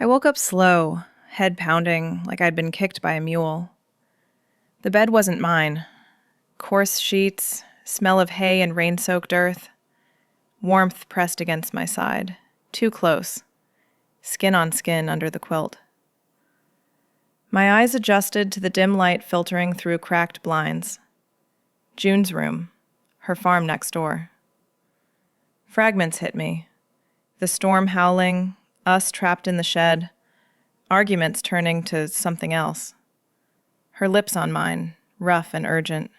I woke up slow, head pounding like I'd been kicked by a mule. The bed wasn't mine. Coarse sheets, smell of hay and rain-soaked earth. Warmth pressed against my side, too close, skin on skin under the quilt. My eyes adjusted to the dim light filtering through cracked blinds. June's room, her farm next door. Fragments hit me. The storm howling, us trapped in the shed, arguments turning to something else. Her lips on mine, rough and urgent.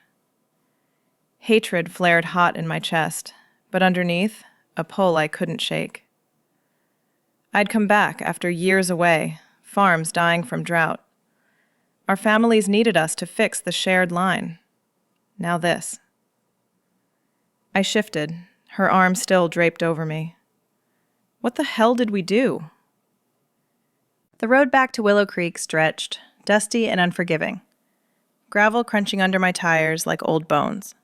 Hatred flared hot in my chest, but underneath, a pull I couldn't shake. I'd come back after years away, farms dying from drought. Our families needed us to fix the shared line. Now this. I shifted, her arm still draped over me. What the hell did we do? The road back to Willow Creek stretched, dusty and unforgiving. Gravel crunching under my tires like old bones.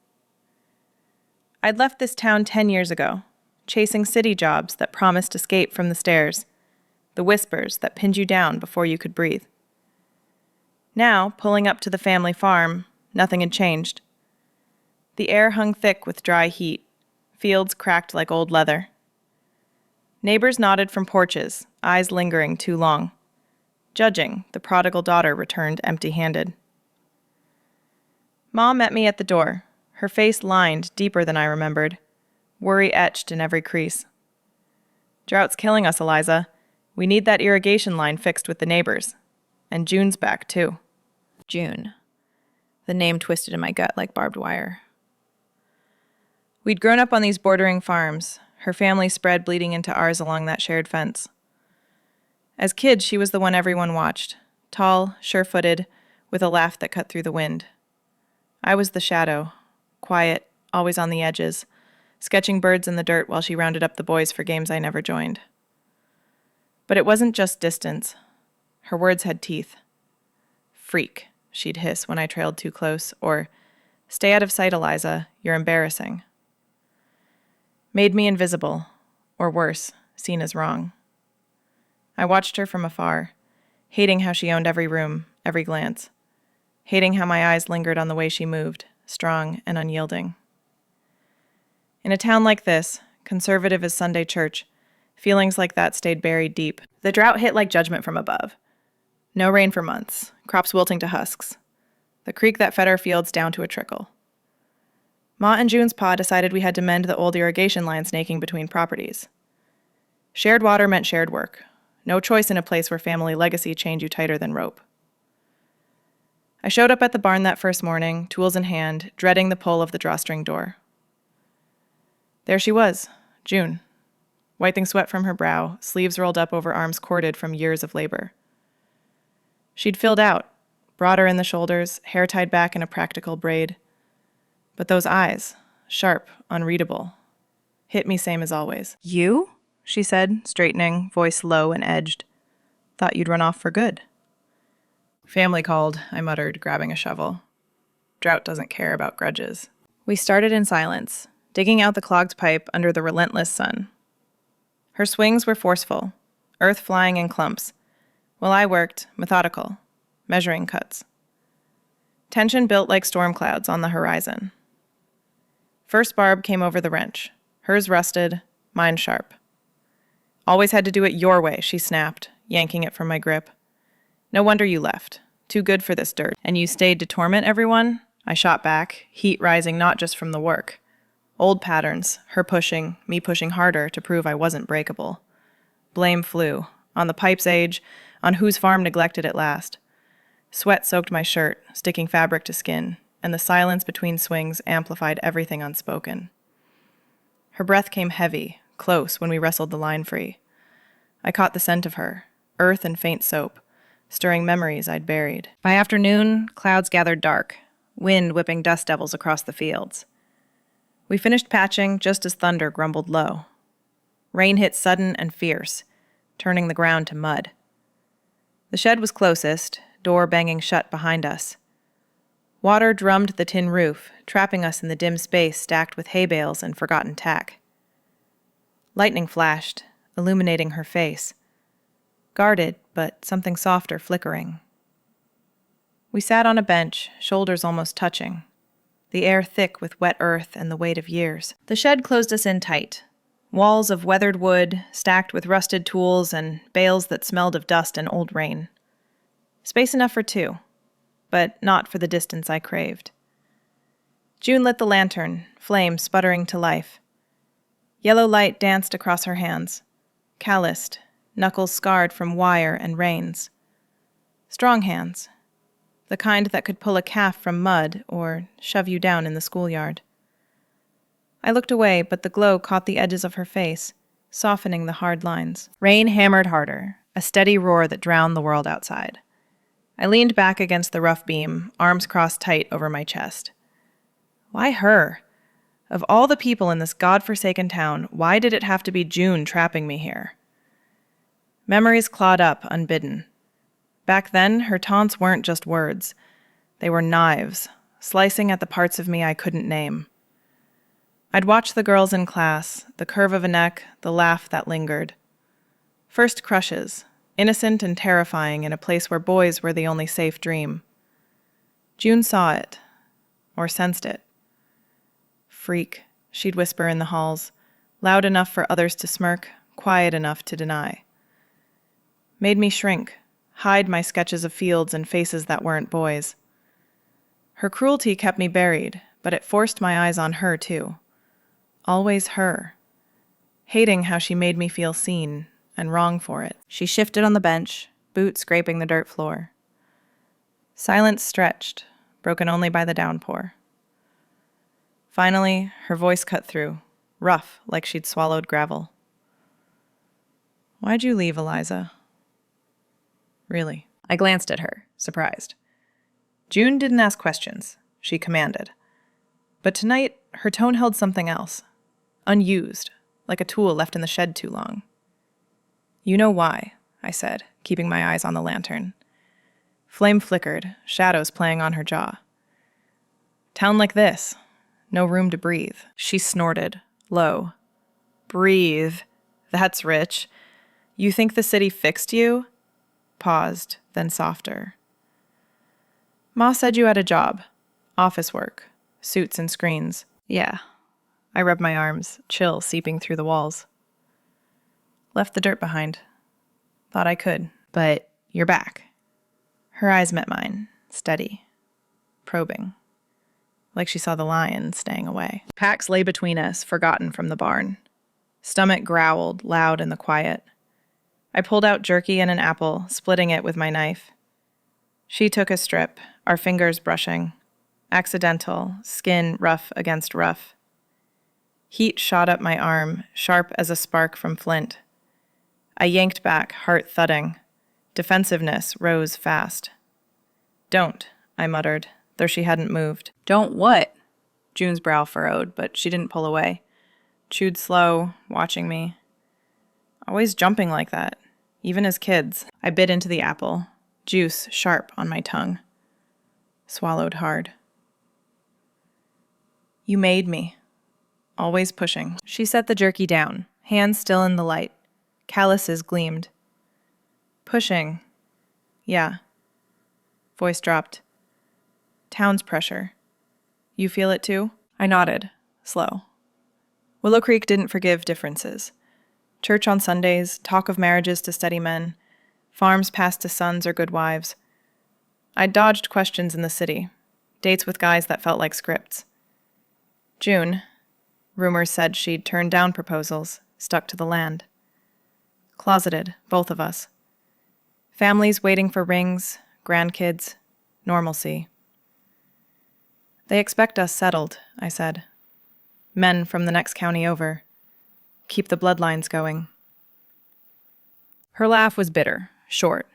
I'd left this town 10 years ago, chasing city jobs that promised escape from the stairs, the whispers that pinned you down before you could breathe. Now, pulling up to the family farm, nothing had changed. The air hung thick with dry heat, fields cracked like old leather. Neighbors nodded from porches, eyes lingering too long. Judging, the prodigal daughter returned empty-handed. Ma met me at the door, her face lined deeper than I remembered, worry etched in every crease. "Drought's killing us, Eliza. We need that irrigation line fixed with the neighbors. And June's back, too." June. The name twisted in my gut like barbed wire. We'd grown up on these bordering farms, her family spread bleeding into ours along that shared fence. As kids, she was the one everyone watched, tall, sure-footed, with a laugh that cut through the wind. I was the shadow, quiet, always on the edges, sketching birds in the dirt while she rounded up the boys for games I never joined. But it wasn't just distance. Her words had teeth. "Freak," she'd hiss when I trailed too close, or, "Stay out of sight, Eliza, you're embarrassing." Made me invisible, or worse, seen as wrong. I watched her from afar, hating how she owned every room, every glance, hating how my eyes lingered on the way she moved, strong and unyielding. In a town like this, conservative as Sunday church, feelings like that stayed buried deep. The drought hit like judgment from above. No rain for months, crops wilting to husks. The creek that fed our fields down to a trickle. Ma and June's pa decided we had to mend the old irrigation line snaking between properties. Shared water meant shared work. No choice in a place where family legacy chained you tighter than rope. I showed up at the barn that first morning, tools in hand, dreading the pull of the drawstring door. There she was, June, wiping sweat from her brow, sleeves rolled up over arms corded from years of labor. She'd filled out, broader in the shoulders, hair tied back in a practical braid. But those eyes, sharp, unreadable, hit me same as always. "You?" she said, straightening, voice low and edged. "Thought you'd run off for good." "Family called," I muttered, grabbing a shovel. Drought doesn't care about grudges. We started in silence, digging out the clogged pipe under the relentless sun. Her swings were forceful, earth flying in clumps, while I worked, methodical, measuring cuts. Tension built like storm clouds on the horizon. First barb came over the wrench, hers rusted, mine sharp. "Always had to do it your way," she snapped, yanking it from my grip. "No wonder you left. Too good for this dirt. And you stayed to torment everyone?" I shot back, heat rising not just from the work. Old patterns, her pushing, me pushing harder to prove I wasn't breakable. Blame flew, on the pipe's age, on whose farm neglected it last. Sweat soaked my shirt, sticking fabric to skin, and the silence between swings amplified everything unspoken. Her breath came heavy, close, when we wrestled the line free. I caught the scent of her, earth and faint soap, stirring memories I'd buried. By afternoon, clouds gathered dark, wind whipping dust devils across the fields. We finished patching just as thunder grumbled low. Rain hit sudden and fierce, turning the ground to mud. The shed was closest, door banging shut behind us. Water drummed the tin roof, trapping us in the dim space stacked with hay bales and forgotten tack. Lightning flashed, illuminating her face. guarded, but something softer flickering. We sat on a bench, shoulders almost touching, the air thick with wet earth and the weight of years. The shed closed us in tight. Walls of weathered wood, stacked with rusted tools and bales that smelled of dust and old rain. Space enough for two, but not for the distance I craved. June lit the lantern, flame sputtering to life. Yellow light danced across her hands, calloused, knuckles scarred from wire and reins. Strong hands, the kind that could pull a calf from mud or shove you down in the schoolyard. I looked away, but the glow caught the edges of her face, softening the hard lines. Rain hammered harder, a steady roar that drowned the world outside. I leaned back against the rough beam, arms crossed tight over my chest. Why her? Of all the people in this godforsaken town, why did it have to be June trapping me here? Memories clawed up, unbidden. Back then, her taunts weren't just words. They were knives, slicing at the parts of me I couldn't name. I'd watch the girls in class, the curve of a neck, the laugh that lingered. First crushes, innocent and terrifying in a place where boys were the only safe dream. June saw it, or sensed it. Freak, she'd whisper in the halls, loud enough for others to smirk, quiet enough to deny. Made me shrink, hide my sketches of fields and faces that weren't boys. Her cruelty kept me buried, but it forced my eyes on her too. Always her. Hating how she made me feel seen, and wrong for it. She shifted on the bench, boots scraping the dirt floor. Silence stretched, broken only by the downpour. Finally, her voice cut through, rough like she'd swallowed gravel. Why'd you leave, Eliza? Really? I glanced at her, surprised. June didn't ask questions. She commanded. But tonight, her tone held something else. Unused, like a tool left in the shed too long. You know why, I said, keeping my eyes on the lantern. Flame flickered, shadows playing on her jaw. Town like this. No room to breathe. She snorted, low. Breathe. That's rich. You think the city fixed you? Paused, then softer. Ma said you had a job. Office work. Suits and screens. Yeah. I rubbed my arms, chill seeping through the walls. Left the dirt behind. Thought I could. But you're back. Her eyes met mine, steady. Probing. Like she saw the lion staying away. Packs lay between us, forgotten from the barn. Stomach growled, loud in the quiet. I pulled out jerky and an apple, splitting it with my knife. She took a strip, our fingers brushing. Accidental, skin rough against rough. Heat shot up my arm, sharp as a spark from flint. I yanked back, heart thudding. Defensiveness rose fast. Don't, I muttered, though she hadn't moved. Don't what? June's brow furrowed, but she didn't pull away. Chewed slow, watching me. Always jumping like that, even as kids. I bit into the apple, juice sharp on my tongue. Swallowed hard. You made me. Always pushing. She set the jerky down, hands still in the light. Calluses gleamed. Pushing. Yeah. Voice dropped. Town's pressure. You feel it too? I nodded, slow. Willow Creek didn't forgive differences. Church on Sundays, talk of marriages to steady men, farms passed to sons or good wives. I'd dodged questions in the city, dates with guys that felt like scripts. June, rumors said she'd turned down proposals, stuck to the land. Closeted, both of us. Families waiting for rings, grandkids, normalcy. They expect us settled, I said. Men from the next county over. Keep the bloodlines going. Her laugh was bitter, short.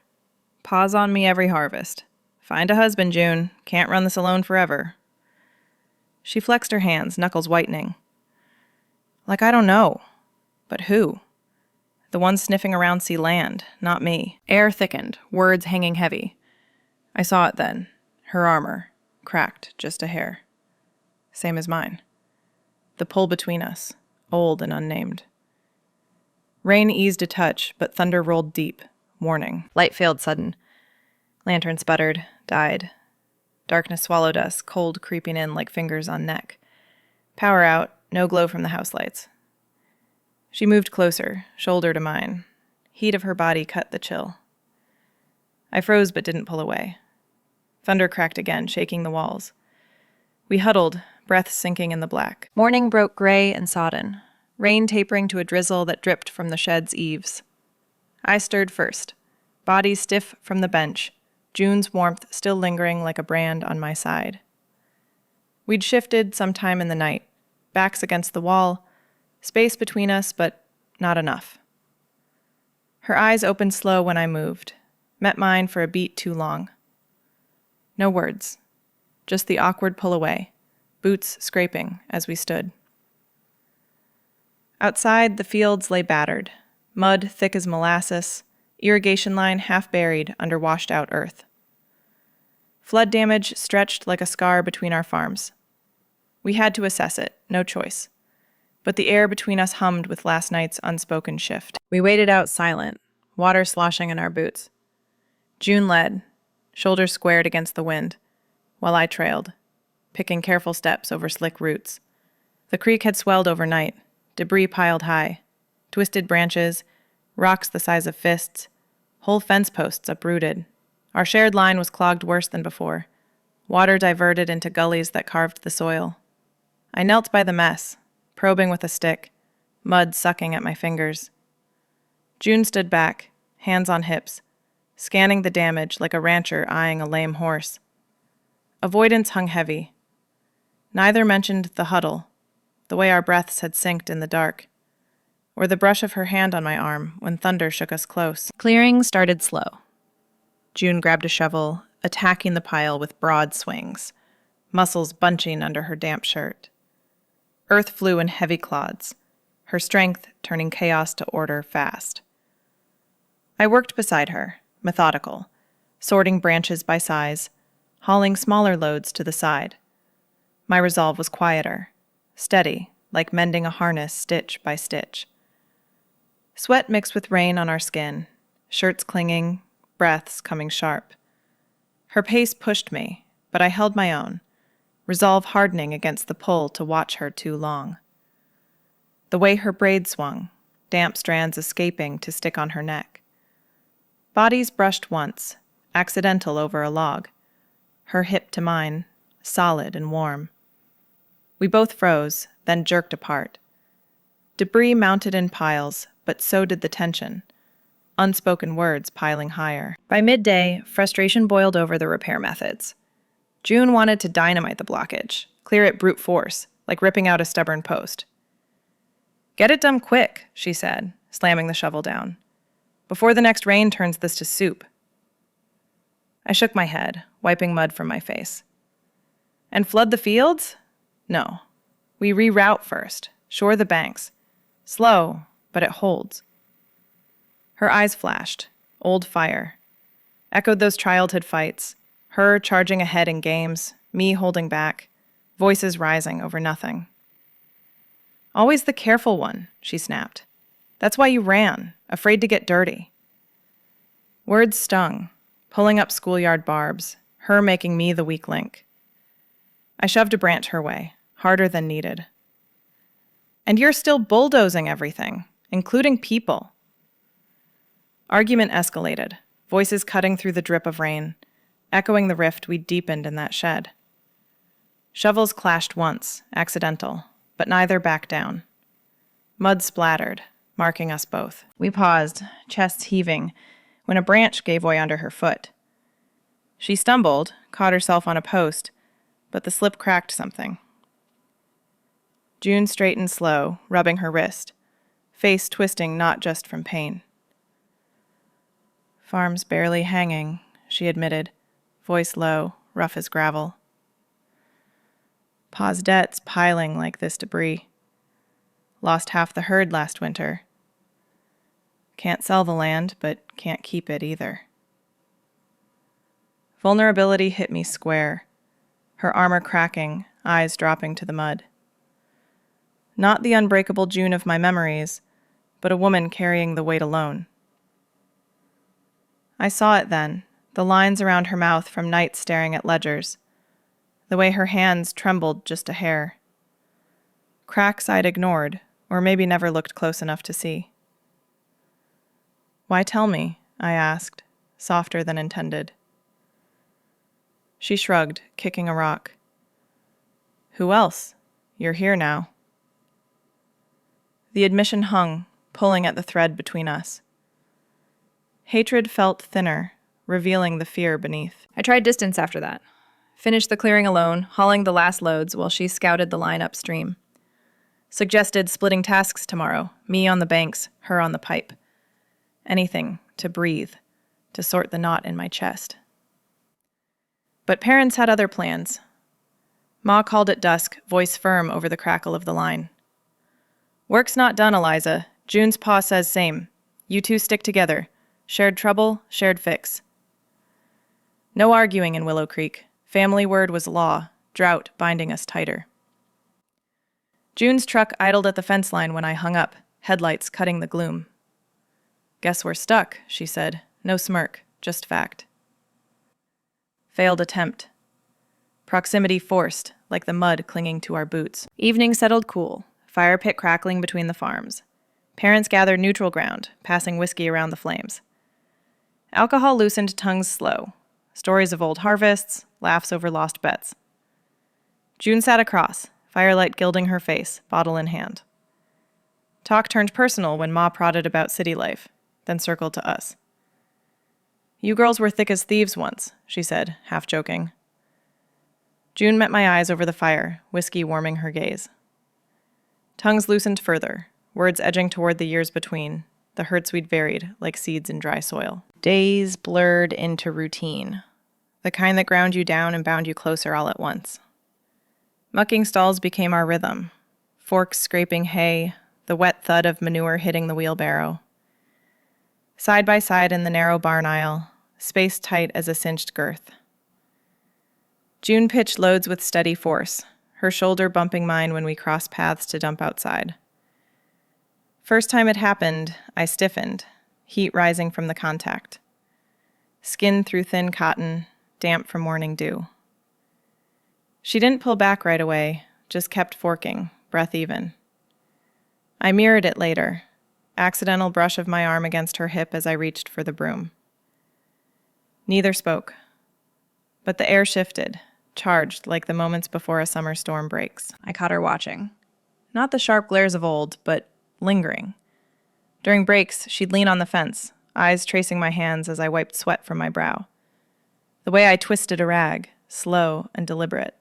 Pause on me every harvest. Find a husband, June. Can't run this alone forever. She flexed her hands, knuckles whitening. Like I don't know. But who? The one sniffing around see land, not me. Air thickened, words hanging heavy. I saw it then. Her armor, cracked just a hair. Same as mine. The pull between us, old and unnamed. Rain eased a touch, but thunder rolled deep, warning. Light failed sudden. Lantern sputtered, died. Darkness swallowed us, cold creeping in like fingers on neck. Power out, no glow from the house lights. She moved closer, shoulder to mine. Heat of her body cut the chill. I froze but didn't pull away. Thunder cracked again, shaking the walls. We huddled, breath sinking in the black. Morning broke gray and sodden, rain tapering to a drizzle that dripped from the shed's eaves. I stirred first, body stiff from the bench, June's warmth still lingering like a brand on my side. We'd shifted sometime in the night, backs against the wall, space between us, but not enough. Her eyes opened slow when I moved, met mine for a beat too long. No words, just the awkward pull away, boots scraping as we stood. Outside, the fields lay battered, mud thick as molasses, irrigation line half buried under washed-out earth. Flood damage stretched like a scar between our farms. We had to assess it, no choice. But the air between us hummed with last night's unspoken shift. We waited out silent, water sloshing in our boots. June led, shoulders squared against the wind, while I trailed, picking careful steps over slick roots. The creek had swelled overnight, debris piled high, twisted branches, rocks the size of fists, whole fence posts uprooted. Our shared line was clogged worse than before, water diverted into gullies that carved the soil. I knelt by the mess, probing with a stick, mud sucking at my fingers. June stood back, hands on hips, scanning the damage like a rancher eyeing a lame horse. Avoidance hung heavy. Neither mentioned the huddle, the way our breaths had synced in the dark, or the brush of her hand on my arm when thunder shook us close. Clearing started slow. June grabbed a shovel, attacking the pile with broad swings, muscles bunching under her damp shirt. Earth flew in heavy clods, her strength turning chaos to order fast. I worked beside her, methodical, sorting branches by size, hauling smaller loads to the side. My resolve was quieter, steady, like mending a harness stitch by stitch. Sweat mixed with rain on our skin, shirts clinging, breaths coming sharp. Her pace pushed me, but I held my own, resolve hardening against the pull to watch her too long. The way her braid swung, damp strands escaping to stick on her neck. Bodies brushed once, accidental over a log, her hip to mine, solid and warm. We both froze, then jerked apart. Debris mounted in piles, but so did the tension, unspoken words piling higher. By midday, frustration boiled over the repair methods. June wanted to dynamite the blockage, clear it brute force, like ripping out a stubborn post. "Get it done quick," she said, slamming the shovel down, "before the next rain turns this to soup." I shook my head, wiping mud from my face. "And flood the fields? No. We reroute first, shore the banks. Slow, but it holds." Her eyes flashed, old fire. Echoed those childhood fights, her charging ahead in games, me holding back, voices rising over nothing. "Always the careful one," she snapped. "That's why you ran, afraid to get dirty." Words stung, pulling up schoolyard barbs, her making me the weak link. I shoved a branch her way, harder than needed. "And you're still bulldozing everything, including people." Argument escalated, voices cutting through the drip of rain, echoing the rift we'd deepened in that shed. Shovels clashed once, accidental, but neither backed down. Mud splattered, marking us both. We paused, chests heaving, when a branch gave way under her foot. She stumbled, caught herself on a post, but the slip cracked something. June straightened slow, rubbing her wrist, face twisting not just from pain. "Farm's barely hanging," she admitted, voice low, rough as gravel. "Pa's debts piling like this debris. Lost half the herd last winter. Can't sell the land, but can't keep it either." Vulnerability hit me square, her armor cracking, eyes dropping to the mud. Not the unbreakable June of my memories, but a woman carrying the weight alone. I saw it then, the lines around her mouth from nights staring at ledgers, the way her hands trembled just a hair. Cracks I'd ignored, or maybe never looked close enough to see. "Why tell me?" I asked, softer than intended. She shrugged, kicking a rock. "Who else? You're here now." The admission hung, pulling at the thread between us. Hatred felt thinner, revealing the fear beneath. I tried distance after that. Finished the clearing alone, hauling the last loads while she scouted the line upstream. Suggested splitting tasks tomorrow, me on the banks, her on the pipe. Anything to breathe, to sort the knot in my chest. But parents had other plans. Ma called at dusk, voice firm over the crackle of the line. "Work's not done, Eliza. June's pa says same. You two stick together. Shared trouble, shared fix." No arguing in Willow Creek. Family word was law, drought binding us tighter. June's truck idled at the fence line when I hung up, headlights cutting the gloom. "Guess we're stuck," she said. No smirk, just fact. Failed attempt. Proximity forced, like the mud clinging to our boots. Evening settled cool, fire pit crackling between the farms. Parents gathered neutral ground, passing whiskey around the flames. Alcohol loosened tongues slow. Stories of old harvests, laughs over lost bets. June sat across, firelight gilding her face, bottle in hand. Talk turned personal when Ma prodded about city life, then circled to us. "You girls were thick as thieves once," she said, half joking. June met my eyes over the fire, whiskey warming her gaze. Tongues loosened further, words edging toward the years between, the hurts we'd buried like seeds in dry soil. Days blurred into routine, the kind that ground you down and bound you closer all at once. Mucking stalls became our rhythm, forks scraping hay, the wet thud of manure hitting the wheelbarrow. Side by side in the narrow barn aisle, spaced tight as a cinched girth. June pitched loads with steady force, her shoulder bumping mine when we crossed paths to dump outside. First time it happened, I stiffened, heat rising from the contact. Skin through thin cotton, damp from morning dew. She didn't pull back right away, just kept forking, breath even. I mirrored it later, accidental brush of my arm against her hip as I reached for the broom. Neither spoke, but the air shifted, charged like the moments before a summer storm breaks. I caught her watching. Not the sharp glares of old, but lingering. During breaks, she'd lean on the fence, eyes tracing my hands as I wiped sweat from my brow. The way I twisted a rag, slow and deliberate.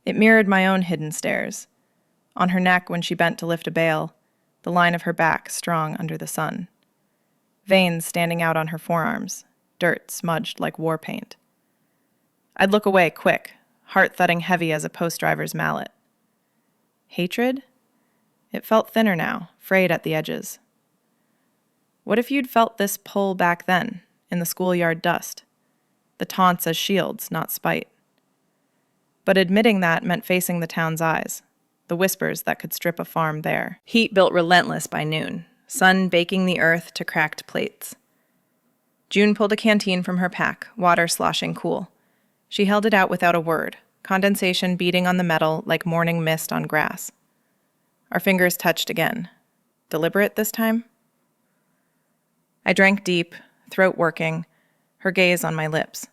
It mirrored my own hidden stares. On her neck when she bent to lift a bale, the line of her back strong under the sun. Veins standing out on her forearms, dirt smudged like war paint. I'd look away quick, heart thudding heavy as a post driver's mallet. Hatred? It felt thinner now, frayed at the edges. What if you'd felt this pull back then, in the schoolyard dust? The taunts as shields, not spite. But admitting that meant facing the town's eyes, the whispers that could strip a farm there. Heat built relentless by noon, sun baking the earth to cracked plates. June pulled a canteen from her pack, water sloshing cool. She held it out without a word, condensation beating on the metal like morning mist on grass. Our fingers touched again. Deliberate this time? I drank deep, throat working, her gaze on my lips.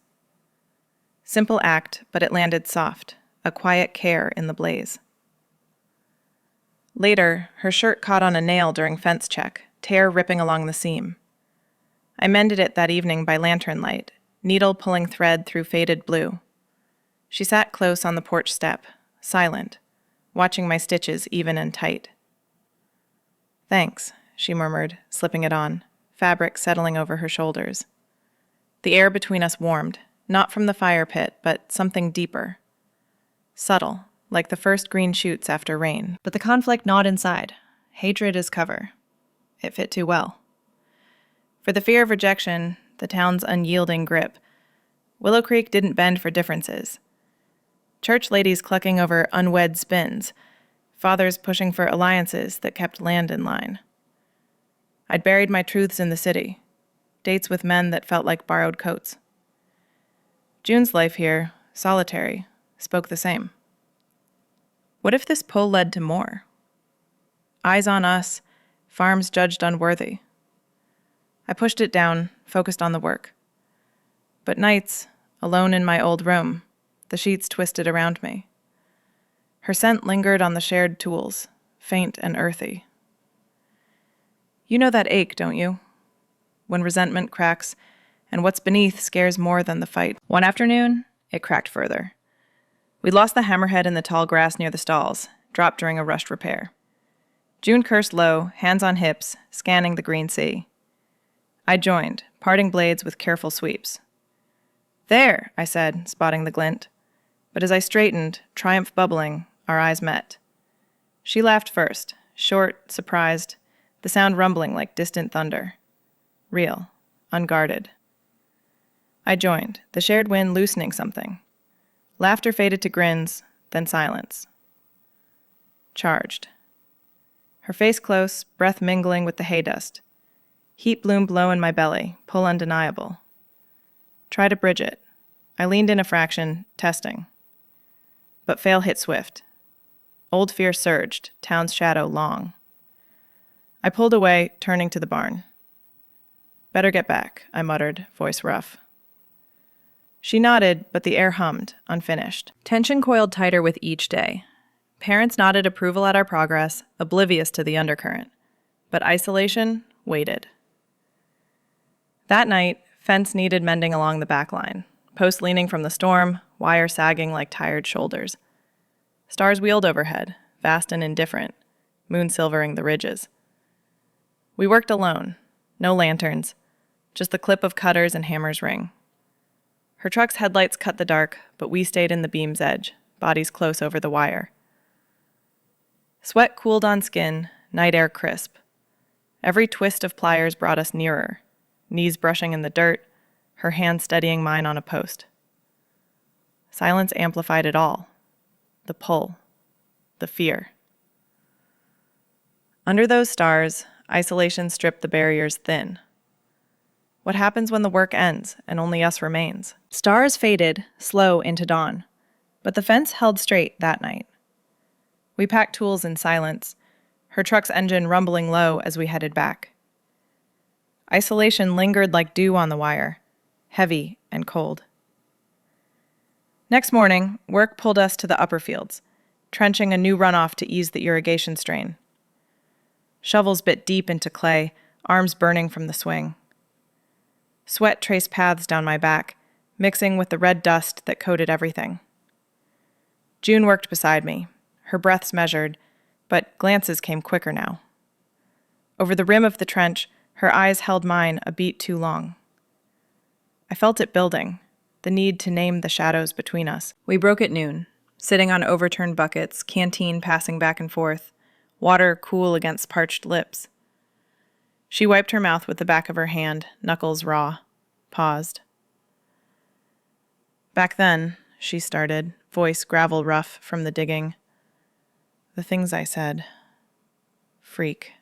Simple act, but it landed soft, a quiet care in the blaze. Later, her shirt caught on a nail during fence check, tear ripping along the seam. I mended it that evening by lantern light, needle pulling thread through faded blue. She sat close on the porch step, silent, watching my stitches even and tight. "Thanks," she murmured, slipping it on, fabric settling over her shoulders. The air between us warmed, not from the fire pit, but something deeper. Subtle, like the first green shoots after rain. But the conflict gnawed inside. Hatred is cover. It fit too well. For the fear of rejection, the town's unyielding grip, Willow Creek didn't bend for differences. Church ladies clucking over unwed spins, fathers pushing for alliances that kept land in line. I'd buried my truths in the city, dates with men that felt like borrowed coats. June's life here, solitary, spoke the same. What if this pull led to more? Eyes on us, farms judged unworthy. I pushed it down, focused on the work. But nights, alone in my old room, the sheets twisted around me. Her scent lingered on the shared tools, faint and earthy. You know that ache, don't you? When resentment cracks, and what's beneath scares more than the fight. One afternoon, it cracked further. We lost the hammerhead in the tall grass near the stalls, dropped during a rushed repair. June cursed low, hands on hips, scanning the green sea. I joined, parting blades with careful sweeps. There, I said, spotting the glint. But as I straightened, triumph bubbling, our eyes met. She laughed first, short, surprised, the sound rumbling like distant thunder. Real, unguarded. I joined, the shared wind loosening something. Laughter faded to grins, then silence. Charged. Her face close, breath mingling with the hay dust. Heat bloomed low in my belly, pull undeniable. Try to bridge it. I leaned in a fraction, testing. But fail hit swift. Old fear surged, town's shadow long. I pulled away, turning to the barn. Better get back, I muttered, voice rough. She nodded, but the air hummed, unfinished. Tension coiled tighter with each day. Parents nodded approval at our progress, oblivious to the undercurrent. But isolation waited. That night, fence needed mending along the back line. Post leaning from the storm, wire sagging like tired shoulders. Stars wheeled overhead, vast and indifferent, moon silvering the ridges. We worked alone, no lanterns, just the clip of cutters and hammer's ring. Her truck's headlights cut the dark, but we stayed in the beam's edge, bodies close over the wire. Sweat cooled on skin, night air crisp. Every twist of pliers brought us nearer, knees brushing in the dirt, her hand steadying mine on a post. Silence amplified it all. The pull. The fear. Under those stars, isolation stripped the barriers thin. What happens when the work ends and only us remains? Stars faded, slow into dawn, but the fence held straight that night. We packed tools in silence, her truck's engine rumbling low as we headed back. Isolation lingered like dew on the wire, heavy and cold. Next morning, work pulled us to the upper fields, trenching a new runoff to ease the irrigation strain. Shovels bit deep into clay, arms burning from the swing. Sweat traced paths down my back, mixing with the red dust that coated everything. June worked beside me, her breaths measured, but glances came quicker now. Over the rim of the trench, her eyes held mine a beat too long. I felt it building, the need to name the shadows between us. We broke at noon, sitting on overturned buckets, canteen passing back and forth, water cool against parched lips. She wiped her mouth with the back of her hand, knuckles raw, paused. Back then, she started, voice gravel rough from the digging. The things I said. Freak.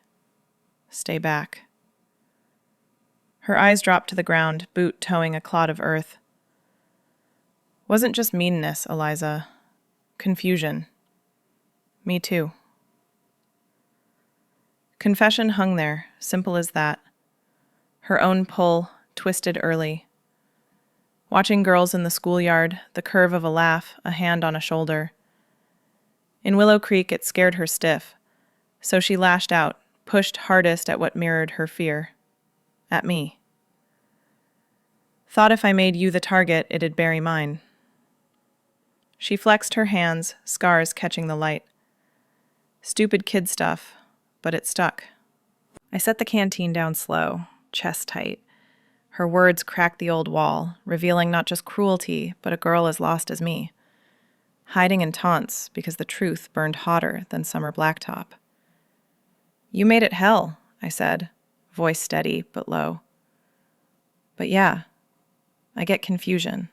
Stay back. Her eyes dropped to the ground, boot towing a clod of earth. Wasn't just meanness, Eliza. Confusion. Me too. Confession hung there, simple as that. Her own pull, twisted early. Watching girls in the schoolyard, the curve of a laugh, a hand on a shoulder. In Willow Creek, it scared her stiff, so she lashed out, pushed hardest at what mirrored her fear. At me. Thought if I made you the target, it'd bury mine. She flexed her hands, scars catching the light. Stupid kid stuff, but it stuck. I set the canteen down slow, chest tight. Her words cracked the old wall, revealing not just cruelty, but a girl as lost as me. Hiding in taunts because the truth burned hotter than summer blacktop. You made it hell, I said, voice steady but low. But yeah, I get confusion.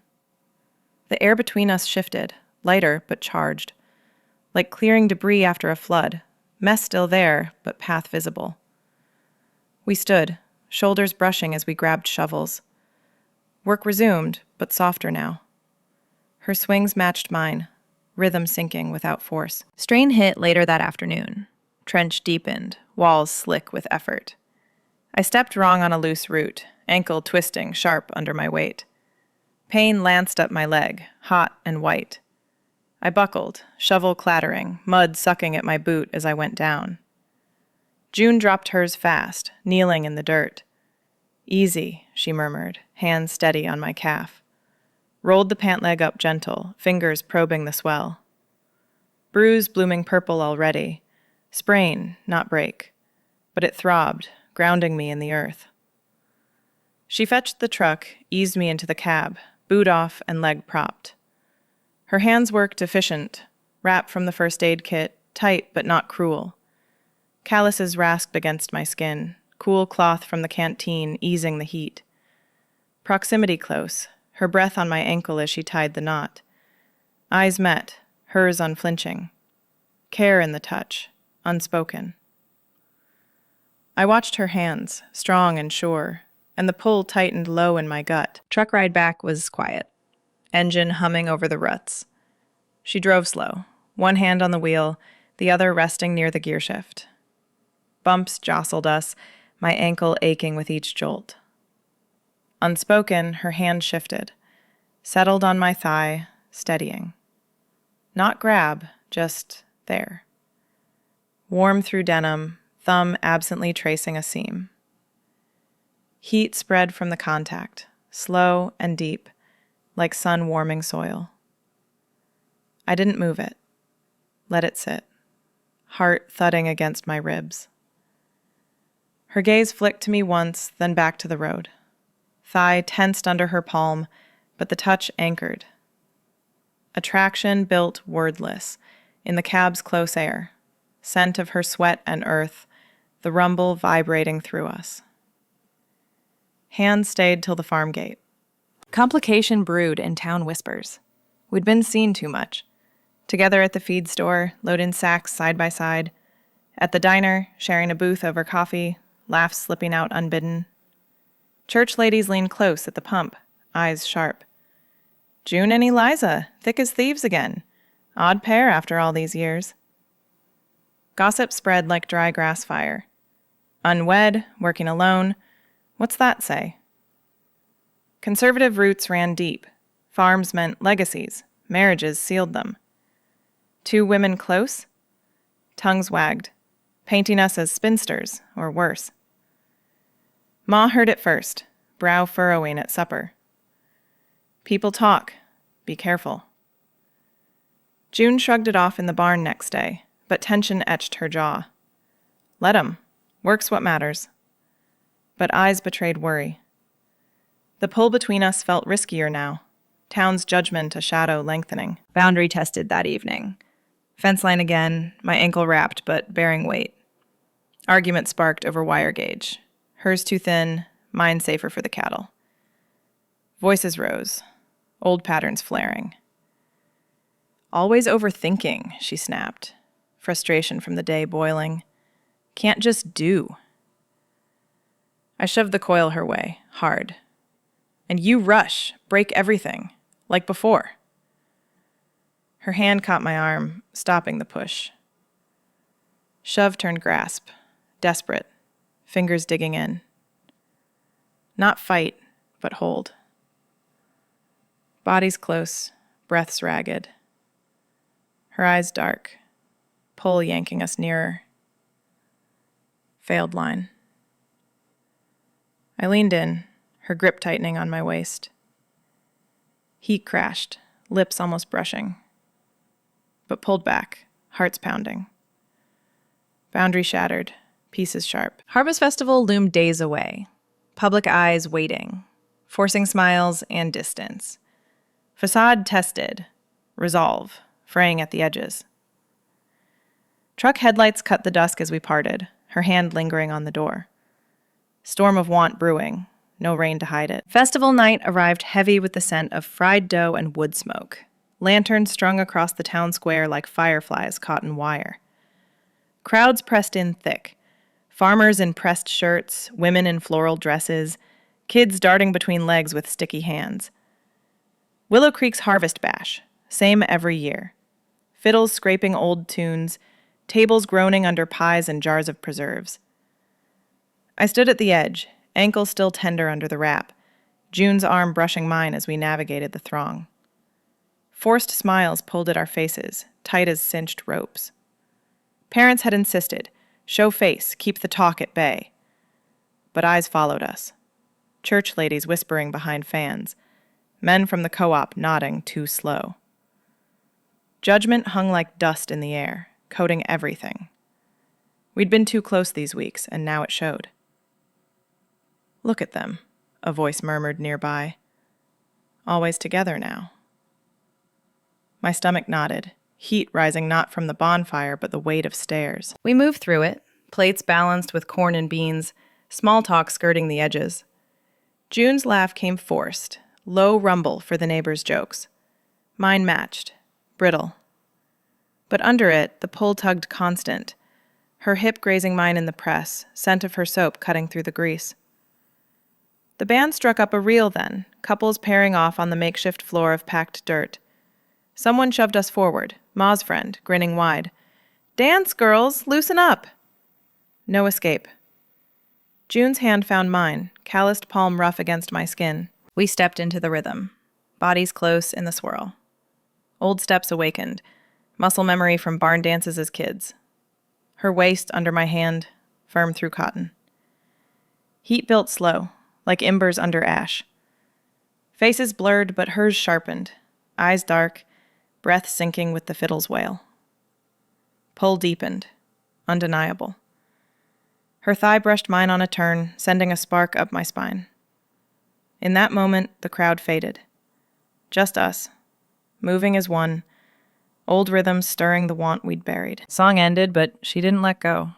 The air between us shifted, lighter but charged, like clearing debris after a flood, mess still there, but path visible. We stood, shoulders brushing as we grabbed shovels. Work resumed, but softer now. Her swings matched mine, rhythm sinking without force. Strain hit later that afternoon. Trench deepened, walls slick with effort. I stepped wrong on a loose root, ankle twisting sharp under my weight. Pain lanced up my leg, hot and white. I buckled, shovel clattering, mud sucking at my boot as I went down. June dropped hers fast, kneeling in the dirt. "Easy," she murmured, hands steady on my calf. Rolled the pant leg up gentle, fingers probing the swell. Bruise blooming purple already. Sprain, not break. But it throbbed, grounding me in the earth. She fetched the truck, eased me into the cab, boot off and leg propped. Her hands worked efficient, wrap from the first aid kit, tight but not cruel. Calluses rasped against my skin, cool cloth from the canteen easing the heat. Proximity close, her breath on my ankle as she tied the knot. Eyes met, hers unflinching. Care in the touch, unspoken. I watched her hands, strong and sure, and the pull tightened low in my gut. Truck ride back was quiet, engine humming over the ruts. She drove slow, one hand on the wheel, the other resting near the gearshift. Bumps jostled us, my ankle aching with each jolt. Unspoken, her hand shifted, settled on my thigh, steadying. Not grab, just there. Warm through denim, thumb absently tracing a seam. Heat spread from the contact, slow and deep, like sun warming soil. I didn't move it. Let it sit, heart thudding against my ribs. Her gaze flicked to me once, then back to the road. Thigh tensed under her palm, but the touch anchored. Attraction built wordless, in the cab's close air, scent of her sweat and earth, the rumble vibrating through us. Hands stayed till the farm gate. Complication brewed in town whispers. We'd been seen too much. Together at the feed store, load-in sacks side by side. At the diner, sharing a booth over coffee, laughs slipping out unbidden. Church ladies leaned close at the pump, eyes sharp. June and Eliza, thick as thieves again. Odd pair after all these years. Gossip spread like dry grass fire. Unwed, working alone. What's that say? Conservative roots ran deep. Farms meant legacies. Marriages sealed them. Two women close? Tongues wagged, painting us as spinsters, or worse. Ma heard it first, brow furrowing at supper. People talk. Be careful. June shrugged it off in the barn next day, but tension etched her jaw. Let 'em. Work's what matters. But eyes betrayed worry. The pull between us felt riskier now, town's judgment a shadow lengthening. Boundary tested that evening. Fence line again, my ankle wrapped but bearing weight. Argument sparked over wire gauge. Hers too thin, mine safer for the cattle. Voices rose, old patterns flaring. Always overthinking, she snapped, frustration from the day boiling. Can't just do. I shoved the coil her way, hard. And you rush, break everything, like before. Her hand caught my arm, stopping the push. Shove turned grasp, desperate, fingers digging in. Not fight, but hold. Bodies close, breaths ragged. Her eyes dark, pull yanking us nearer. Failed line. I leaned in, her grip tightening on my waist. Heat crashed, lips almost brushing. But pulled back, hearts pounding. Boundary shattered, pieces sharp. Harvest Festival loomed days away. Public eyes waiting, forcing smiles and distance. Facade tested, resolve, fraying at the edges. Truck headlights cut the dusk as we parted, her hand lingering on the door. Storm of want brewing, no rain to hide it. Festival night arrived heavy with the scent of fried dough and wood smoke. Lanterns strung across the town square like fireflies caught in wire. Crowds pressed in thick, Farmers in pressed shirts, women in floral dresses, kids darting between legs with sticky hands. Willow Creek's Harvest Bash, same every year. Fiddles scraping old tunes, tables groaning under pies and jars of preserves. I stood at the edge, ankle still tender under the wrap, June's arm brushing mine as we navigated the throng. Forced smiles pulled at our faces, tight as cinched ropes. Parents had insisted, show face, keep the talk at bay. But eyes followed us. Church ladies whispering behind fans, men from the co-op nodding too slow. Judgment hung like dust in the air, coating everything. We'd been too close these weeks, and now it showed. Look at them, a voice murmured nearby. Always together now. My stomach nodded, heat rising not from the bonfire but the weight of stairs. We moved through it, plates balanced with corn and beans, small talk skirting the edges. June's laugh came forced, low rumble for the neighbors' jokes. Mine matched, brittle. But under it, the pull tugged constant, her hip grazing mine in the press, scent of her soap cutting through the grease. The band struck up a reel then, couples pairing off on the makeshift floor of packed dirt. Someone shoved us forward, Ma's friend, grinning wide. Dance, girls, loosen up! No escape. June's hand found mine, calloused palm rough against my skin. We stepped into the rhythm, bodies close in the swirl. Old steps awakened, muscle memory from barn dances as kids. Her waist under my hand, firm through cotton. Heat built slow, like embers under ash. Faces blurred, but hers sharpened, eyes dark, breath sinking with the fiddle's wail. Pull deepened, undeniable. Her thigh brushed mine on a turn, sending a spark up my spine. In that moment, the crowd faded. Just us, moving as one, old rhythms stirring the want we'd buried. Song ended, but she didn't let go.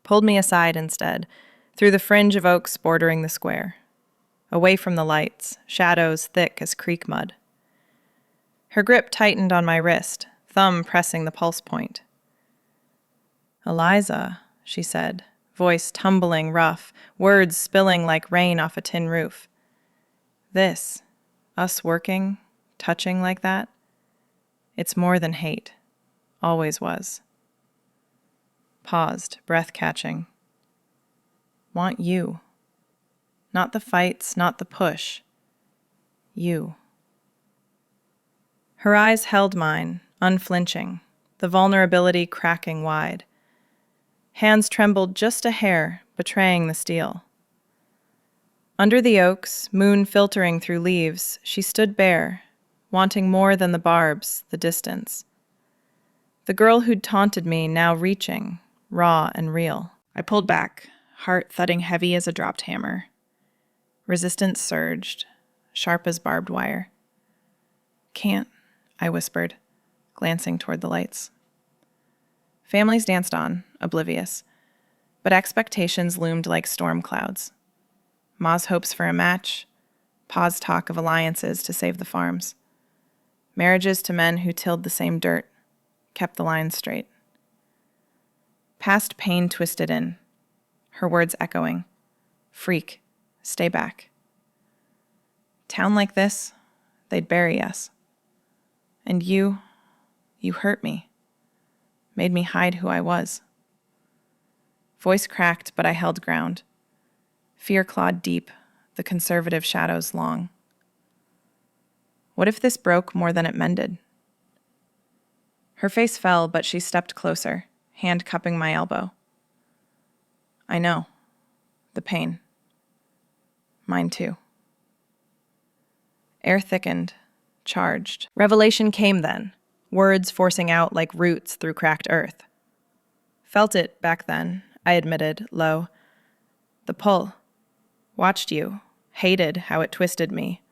Pulled me aside instead, through the fringe of oaks bordering the square. Away from the lights, shadows thick as creek mud. Her grip tightened on my wrist, thumb pressing the pulse point. Eliza, she said, voice tumbling rough, words spilling like rain off a tin roof. This, us working, touching like that, it's more than hate. Always was. Paused, breath catching. Want you. Not the fights, not the push. You. Her eyes held mine, unflinching, the vulnerability cracking wide. Hands trembled just a hair, betraying the steel. Under the oaks, moon filtering through leaves, she stood bare, wanting more than the barbs, the distance. The girl who'd taunted me now reaching, raw and real. I pulled back, heart thudding heavy as a dropped hammer. Resistance surged, sharp as barbed wire. Can't, I whispered, glancing toward the lights. Families danced on, oblivious, but expectations loomed like storm clouds. Ma's hopes for a match, Pa's talk of alliances to save the farms. Marriages to men who tilled the same dirt, kept the lines straight. Past pain twisted in, her words echoing. Freak, stay back. Town like this, they'd bury us. And you hurt me, made me hide who I was. Voice cracked, but I held ground. Fear clawed deep, the conservative shadows long. What if this broke more than it mended? Her face fell, but she stepped closer, hand cupping my elbow. I know. The pain. Mine too. Air thickened, charged. Revelation came then, words forcing out like roots through cracked earth. Felt it back then, I admitted, low. The pull. Watched you, hated how it twisted me.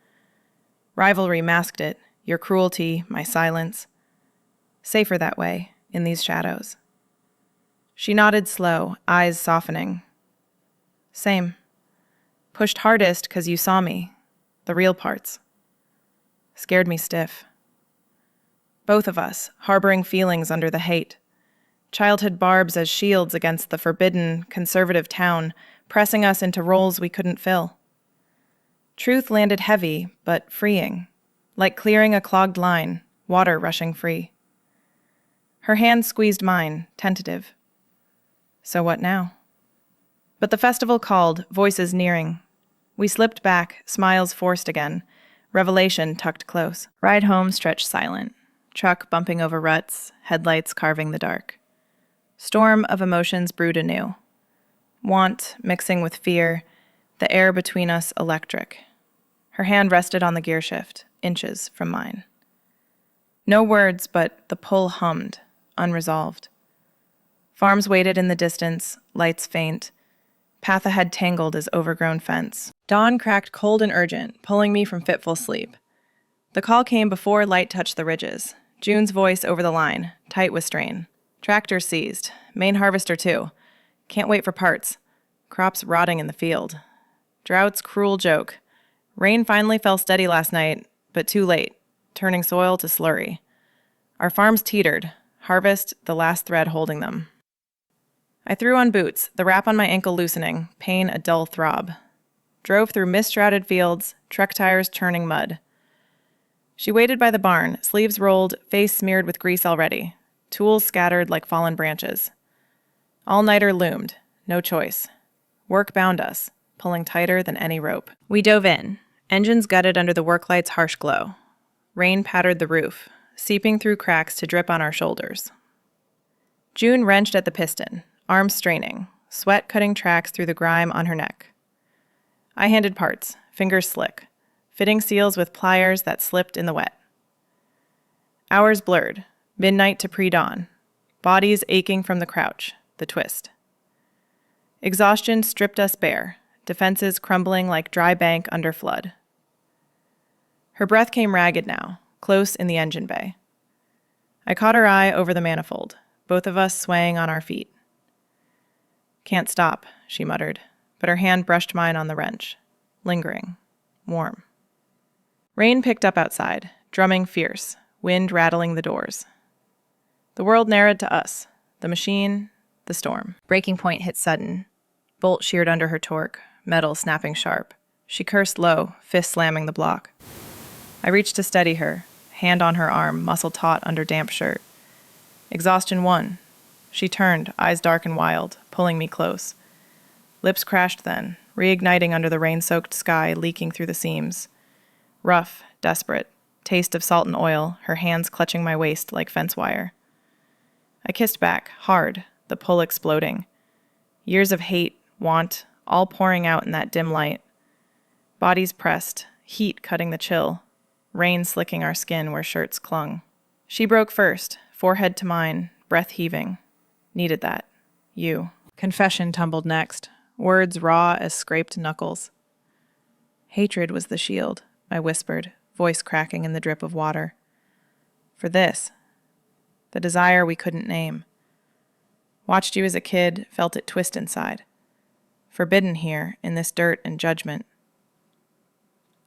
Rivalry masked it, your cruelty, my silence. Safer that way, in these shadows. She nodded slow, eyes softening. Same. Pushed hardest 'cause you saw me, the real parts. Scared me stiff. Both of us, harboring feelings under the hate. Childhood barbs as shields against the forbidden, conservative town, pressing us into roles we couldn't fill. Truth landed heavy, but freeing, like clearing a clogged line, water rushing free. Her hand squeezed mine, tentative. So what now? But the festival called, voices nearing. We slipped back, smiles forced again, revelation tucked close. Ride home stretched silent, truck bumping over ruts, headlights carving the dark. Storm of emotions brewed anew. Want mixing with fear, the air between us electric. Her hand rested on the gear shift, inches from mine. No words, but the pull hummed, unresolved. Farms waited in the distance, lights faint. Path ahead tangled as overgrown fence. Dawn cracked cold and urgent, pulling me from fitful sleep. The call came before light touched the ridges. June's voice over the line, tight with strain. Tractor seized. Main harvester too. Can't wait for parts. Crops rotting in the field. Drought's cruel joke. Rain finally fell steady last night, but too late, turning soil to slurry. Our farms teetered. Harvest, the last thread holding them. I threw on boots, the wrap on my ankle loosening, pain a dull throb. Drove through mist-shrouded fields, truck tires churning mud. She waited by the barn, sleeves rolled, face smeared with grease already. Tools scattered like fallen branches. All-nighter loomed, no choice. Work bound us, pulling tighter than any rope. We dove in, engines gutted under the work light's harsh glow. Rain pattered the roof, seeping through cracks to drip on our shoulders. June wrenched at the piston, arms straining, sweat cutting tracks through the grime on her neck. I handed parts, fingers slick, fitting seals with pliers that slipped in the wet. Hours blurred, midnight to pre-dawn, bodies aching from the crouch, the twist. Exhaustion stripped us bare, defenses crumbling like dry bank under flood. Her breath came ragged now, close in the engine bay. I caught her eye over the manifold, both of us swaying on our feet. Can't stop, she muttered, but her hand brushed mine on the wrench, lingering, warm. Rain picked up outside, drumming fierce, wind rattling the doors. The world narrowed to us, the machine, the storm. Breaking point hit sudden. Bolt sheared under her torque, metal snapping sharp. She cursed low, fist slamming the block. I reached to steady her, hand on her arm, muscle taut under damp shirt. Exhaustion won. She turned, eyes dark and wild, pulling me close. Lips crashed then, reigniting under the rain-soaked sky, leaking through the seams. Rough, desperate, taste of salt and oil, her hands clutching my waist like fence wire. I kissed back, hard, the pull exploding. Years of hate, want, all pouring out in that dim light. Bodies pressed, heat cutting the chill, rain slicking our skin where shirts clung. She broke first, forehead to mine, breath heaving. Needed that. You. Confession tumbled next, words raw as scraped knuckles. Hatred was the shield, I whispered, voice cracking in the drip of water. For this. The desire we couldn't name. Watched you as a kid, felt it twist inside. Forbidden here, in this dirt and judgment.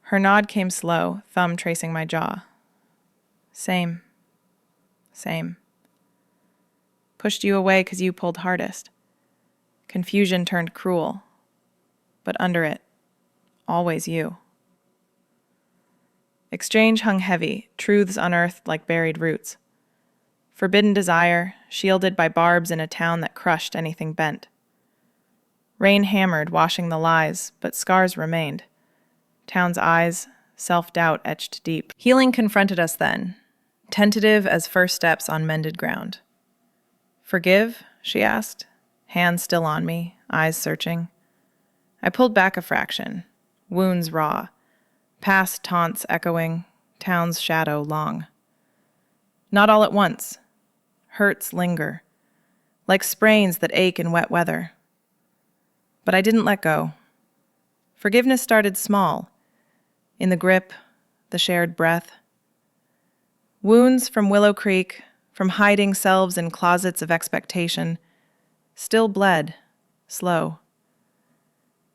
Her nod came slow, thumb tracing my jaw. Same. Same. Pushed you away 'cause you pulled hardest. Confusion turned cruel. But under it, always you. Exchange hung heavy, truths unearthed like buried roots. Forbidden desire, shielded by barbs in a town that crushed anything bent. Rain hammered, washing the lies, but scars remained. Town's eyes, self-doubt etched deep. Healing confronted us then, tentative as first steps on mended ground. Forgive? She asked, hands still on me, eyes searching. I pulled back a fraction, wounds raw, past taunts echoing, town's shadow long. Not all at once. Hurts linger, like sprains that ache in wet weather. But I didn't let go. Forgiveness started small, in the grip, the shared breath. Wounds from Willow Creek, from hiding selves in closets of expectation, still bled, slow.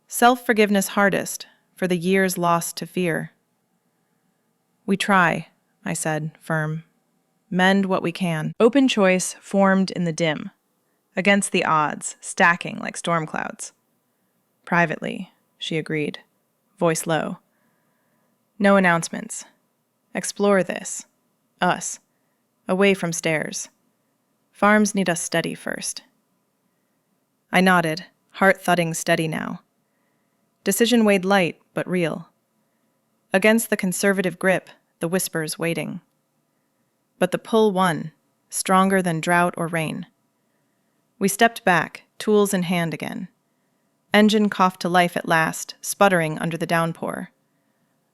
Self-forgiveness hardest, for the years lost to fear. We try, I said, firm. Mend what we can. Open choice formed in the dim, Against the odds, stacking like storm clouds. Privately, she agreed, voice low. No announcements. Explore this. Us. Away from stairs. Farms need us steady first. I nodded, heart thudding steady now. Decision weighed light, but real. Against the conservative grip, the whispers waiting. But the pull won, stronger than drought or rain. We stepped back, tools in hand again. Engine coughed to life at last, sputtering under the downpour.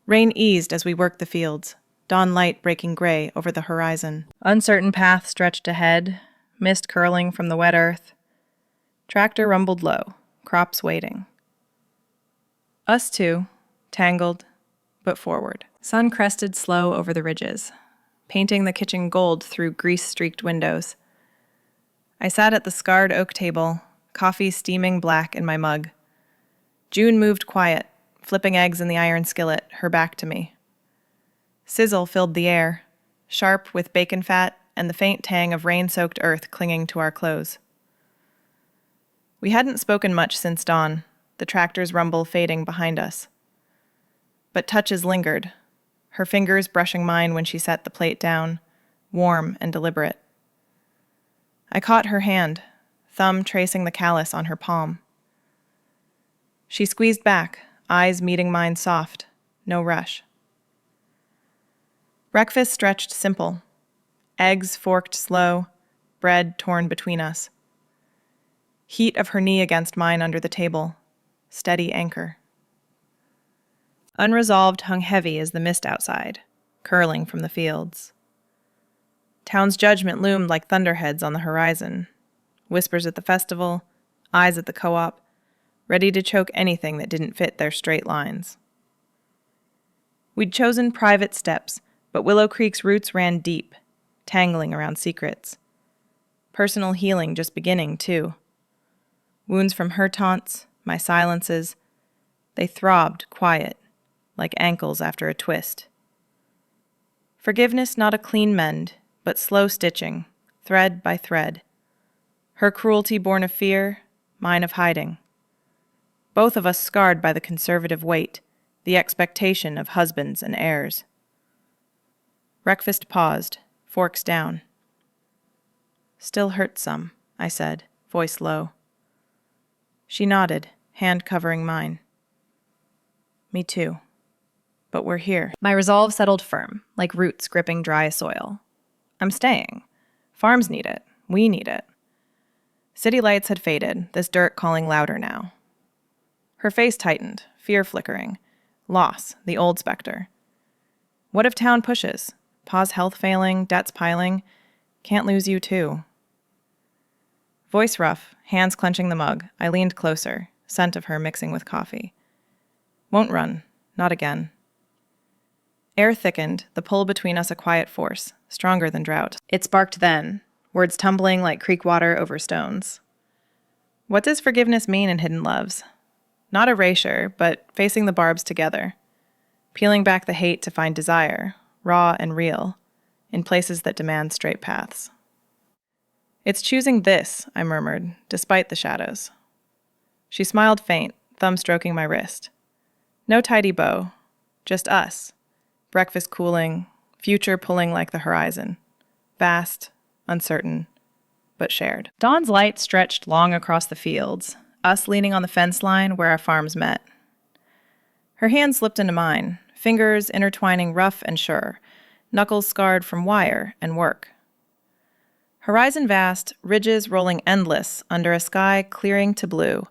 Rain eased as we worked the fields, dawn light breaking gray over the horizon. Uncertain path stretched ahead, mist curling from the wet earth. Tractor rumbled low, crops waiting. Us two, tangled, but forward. Sun crested slow over the ridges, painting the kitchen gold through grease-streaked windows. I sat at the scarred oak table, coffee steaming black in my mug. June moved quiet, flipping eggs in the iron skillet, her back to me. Sizzle filled the air, sharp with bacon fat and the faint tang of rain-soaked earth clinging to our clothes. We hadn't spoken much since dawn, the tractor's rumble fading behind us. But touches lingered, her fingers brushing mine when she set the plate down, warm and deliberate. I caught her hand, thumb tracing the callus on her palm. She squeezed back, eyes meeting mine soft, no rush. Breakfast stretched simple. Eggs forked slow, bread torn between us. Heat of her knee against mine under the table, steady anchor. Unresolved hung heavy as the mist outside, curling from the fields. Town's judgment loomed like thunderheads on the horizon, whispers at the festival, eyes at the co-op, ready to choke anything that didn't fit their straight lines. We'd chosen private steps, but Willow Creek's roots ran deep, tangling around secrets. Personal healing just beginning, too. Wounds from her taunts, my silences, they throbbed quiet, like ankles after a twist. Forgiveness not a clean mend, but slow stitching, thread by thread. Her cruelty born of fear, mine of hiding. Both of us scarred by the conservative weight, the expectation of husbands and heirs. Breakfast paused, forks down. Still hurts some, I said, voice low. She nodded, hand covering mine. Me too. But we're here. My resolve settled firm, like roots gripping dry soil. I'm staying. Farms need it. We need it. City lights had faded, this dirt calling louder now. Her face tightened, fear flickering. Loss, the old specter. What if town pushes? Pa's health failing, debts piling. Can't lose you too. Voice rough, hands clenching the mug, I leaned closer, scent of her mixing with coffee. Won't run, not again. Air thickened, the pull between us a quiet force, stronger than drought. It sparked then, words tumbling like creek water over stones. What does forgiveness mean in Hidden Loves? Not erasure, but facing the barbs together. Peeling back the hate to find desire, raw and real, in places that demand straight paths. It's choosing this, I murmured, despite the shadows. She smiled faint, thumb stroking my wrist. No tidy bow, just us. Breakfast cooling, future pulling like the horizon. Vast, uncertain, but shared. Dawn's light stretched long across the fields, us leaning on the fence line where our farms met. Her hand slipped into mine, fingers intertwining rough and sure, knuckles scarred from wire and work. Horizon vast, ridges rolling endless under a sky clearing to blue.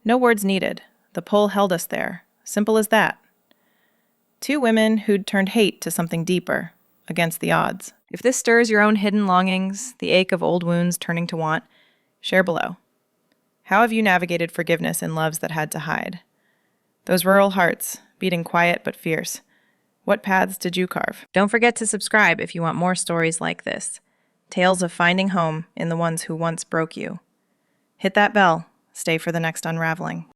No words needed. The pull held us there. Simple as that. Two women who'd turned hate to something deeper, against the odds. If this stirs your own hidden longings, the ache of old wounds turning to want, share below. How have you navigated forgiveness in loves that had to hide? Those rural hearts, beating quiet but fierce. What paths did you carve? Don't forget to subscribe if you want more stories like this. Tales of finding home in the ones who once broke you. Hit that bell. Stay for the next unraveling.